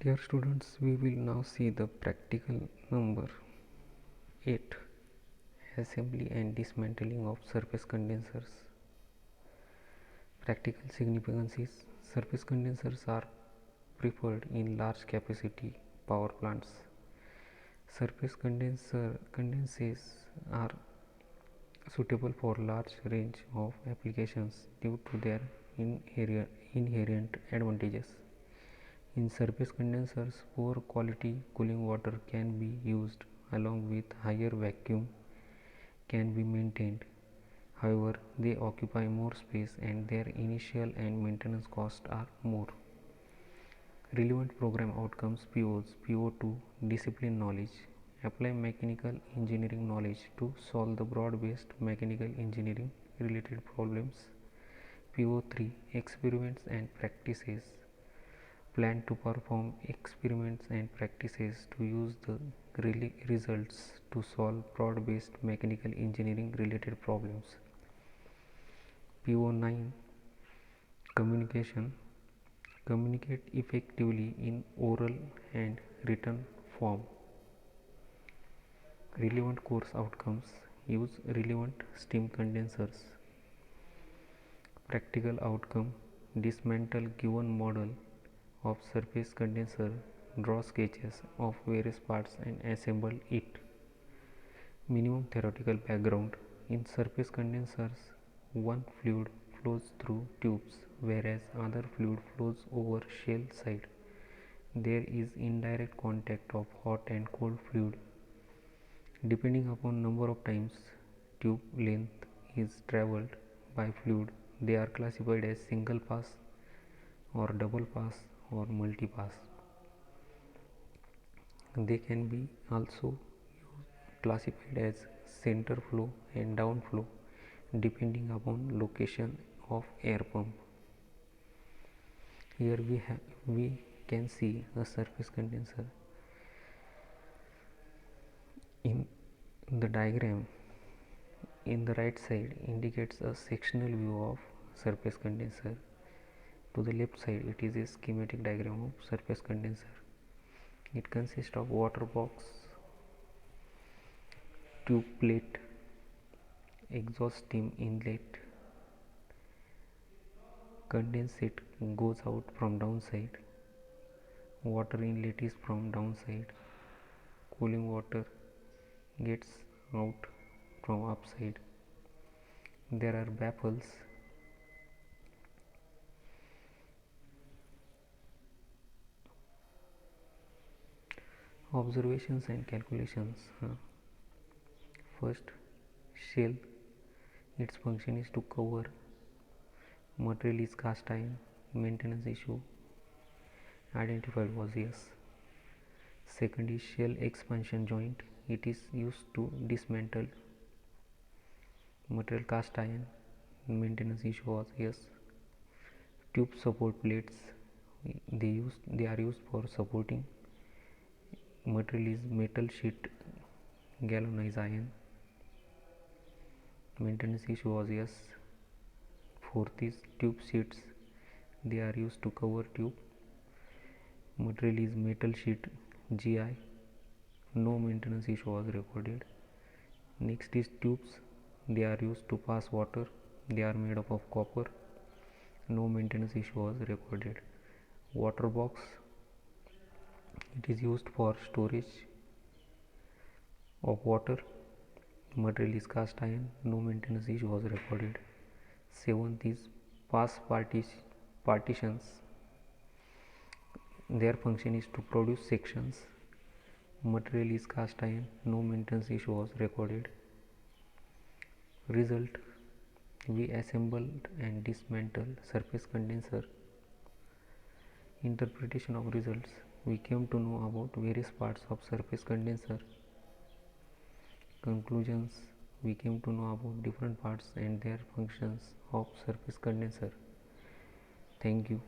Dear students, we will now see the practical number 8, assembly and dismantling of surface condensers. Practical significance is surface condensers are preferred in large capacity power plants. Surface condenses are suitable for large range of applications due to their inherent advantages. In surface condensers, poor quality cooling water can be used along with higher vacuum can be maintained. However, they occupy more space and their initial and maintenance costs are more. Relevant program outcomes POs PO2 discipline knowledge. Apply mechanical engineering knowledge to solve the broad-based mechanical engineering related problems. PO3 experiments and practices. Plan to perform experiments and practices to use the results to solve broad-based mechanical engineering related problems. PO9 communication. Communicate effectively in oral and written form. Relevant course outcomes. Use relevant steam condensers. Practical outcome. Dismantle given model of surface condenser, draw sketches of various parts and assemble it. Minimum theoretical background. In surface condensers, one fluid flows through tubes whereas other fluid flows over shell side. There is indirect contact of hot and cold fluid. Depending upon number of times tube length is travelled by fluid, they are classified as single pass or double pass or multi pass. They can be also classified as center flow and down flow depending upon location of air pump. Here we can see a surface condenser. In the diagram, in the right side indicates a sectional view of surface condenser. To the left side it is a schematic diagram of surface condenser. It consists of water box, tube plate, exhaust steam inlet. Condensate goes out from downside. Water inlet is from downside. Cooling water gets out from upside. There are baffles. Observations and calculations. First, shell. Its function is to cover. Material is cast iron. Maintenance issue identified was yes. Second is shell expansion joint. It is used to dismantle. Material cast iron. Maintenance issue was yes. Tube support plates. They are used for supporting. Material is metal sheet galvanized iron. Maintenance issue was yes. Fourth is tube sheets. They are used to cover tube. Material is metal sheet GI. No maintenance issue was recorded. Next is tubes. They are used to pass water. They are made up of copper. No maintenance issue was recorded. Water box. It is used for storage of water. Material is cast iron. No maintenance issue was recorded. Seventh is pass partitions. Their function is to produce sections. Material is cast iron. No maintenance issue was recorded. Result: we assembled and dismantled surface condenser. Interpretation of results: we came to know about various parts of surface condenser. Conclusions: we came to know about different parts and their functions of surface condenser. Thank you.